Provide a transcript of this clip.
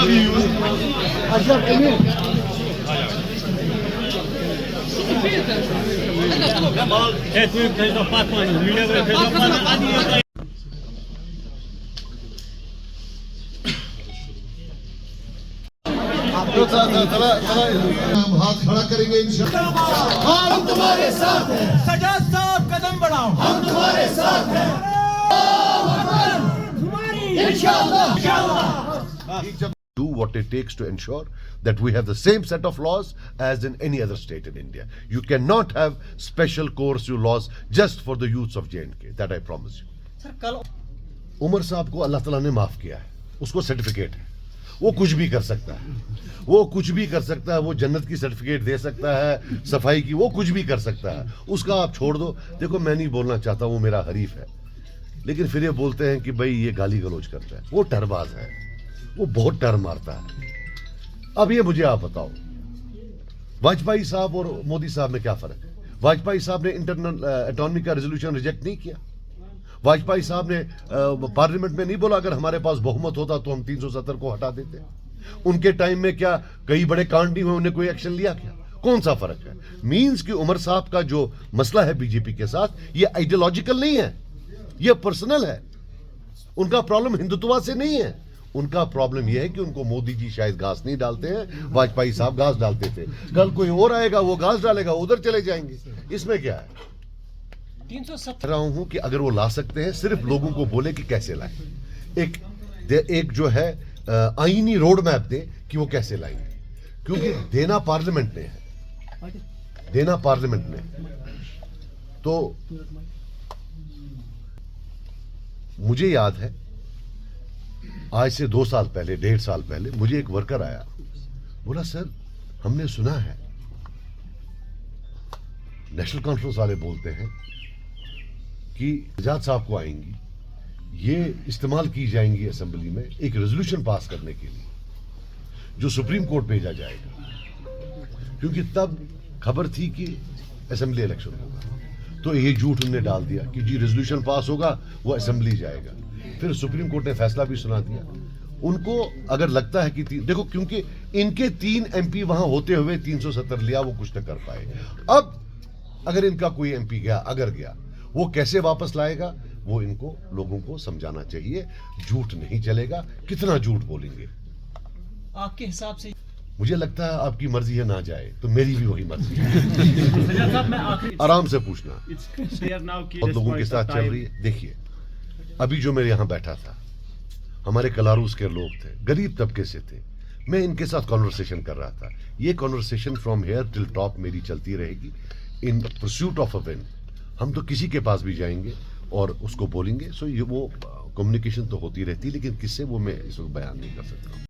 हम हाथ खड़ा करेंगे इंशाअल्लाह। हम तुम्हारे साथ हैं। सजाद साहब कदम बढ़ाओ, हम तुम्हारे साथ हैं। Do what it takes to ensure that we have the same set of laws as in any other state in India. You cannot have special coercive laws just for the youths of J&K. That I promise you. Sir कल उमर साहब को अल्लाह ताला ने माफ किया है, उसको certificate है, वो कुछ भी कर सकता है, वो कुछ भी कर सकता है, वो जन्नत की सर्टिफिकेट दे सकता है, सफाई की, वो कुछ भी कर सकता है, उसका आप छोड़ दो। देखो मैं नहीं बोलना चाहता, वो मेरा हरीफ है, लेकिन फिर ये बोलते हैं कि भाई ये गाली गलौज करता है, वो टरबाज है, वो बहुत डर मारता है। अब ये मुझे आप बताओ, वाजपेयी साहब और मोदी साहब में क्या फर्क है? वाजपेयी साहब ने इंटरनल अटॉर्नी का रेजोल्यूशन रिजेक्ट नहीं किया। वाजपेयी साहब ने पार्लियामेंट में नहीं बोला अगर हमारे पास बहुमत होता तो हम 370 को हटा देते। उनके टाइम में क्या कई बड़े कांड नहीं हुए, उन्हें कोई एक्शन लिया क्या? कौन सा फर्क है? मींस कि उमर साहब का जो मसला है बीजेपी के साथ, ये आइडियोलॉजिकल नहीं है, ये पर्सनल है। उनका प्रॉब्लम हिंदुत्व से नहीं है, उनका प्रॉब्लम यह है कि उनको मोदी जी शायद घास नहीं डालते हैं, वाजपेयी साहब घास डालते थे। कल कोई और आएगा, वो घास डालेगा, उधर चले जाएंगे। इसमें क्या है? 370 रहा हूं कि अगर वो ला सकते हैं, सिर्फ लोगों को बोले कि कैसे लाएं। एक जो है आईनी रोड मैप दे कि वो कैसे लाएंगे, क्योंकि देना पार्लियामेंट ने है, देना पार्लियामेंट ने। तो मुझे याद है आज से 2 साल पहले, 1.5 साल पहले मुझे एक वर्कर आया, बोला सर हमने सुना है नेशनल कॉन्फ्रेंस वाले बोलते हैं कि आजाद साहब को आएंगी, ये इस्तेमाल की जाएंगी असेंबली में एक रेजोल्यूशन पास करने के लिए, जो सुप्रीम कोर्ट भेजा जाएगा, क्योंकि तब खबर थी कि असेंबली इलेक्शन होगा। तो ये झूठ उन्होंने डाल दिया कि जी रेजोल्यूशन पास होगा, वो असेंबली जाएगा। फिर सुप्रीम कोर्ट ने फैसला भी सुना दिया। उनको अगर लगता है कि देखो, क्योंकि इनके 3 MP वहां होते हुए 370 लिया, वो कुछ न कर पाए। अब अगर इनका कोई MP गया, अगर गया, वो कैसे वापस लाएगा, वो इनको लोगों को समझाना चाहिए। झूठ नहीं चलेगा, कितना झूठ बोलेंगे। आपके हिसाब से मुझे लगता है आपकी मर्जी है ना जाए, तो मेरी भी वही मर्जी है। आराम से पूछना, बहुत लोगों के साथ चल रही है। देखिए अभी जो मैं यहां बैठा था, हमारे कलारूस के लोग थे, गरीब तबके से थे, मैं इनके साथ कॉन्वर्सेशन कर रहा था। ये conversation from here till top मेरी चलती रहेगी इन परस्यूट ऑफ अ विन। हम तो किसी के पास भी जाएंगे और उसको बोलेंगे। सो ये वो कम्युनिकेशन तो होती रहती है, लेकिन किससे वो मैं इस वक्त बयान नहीं कर सकता।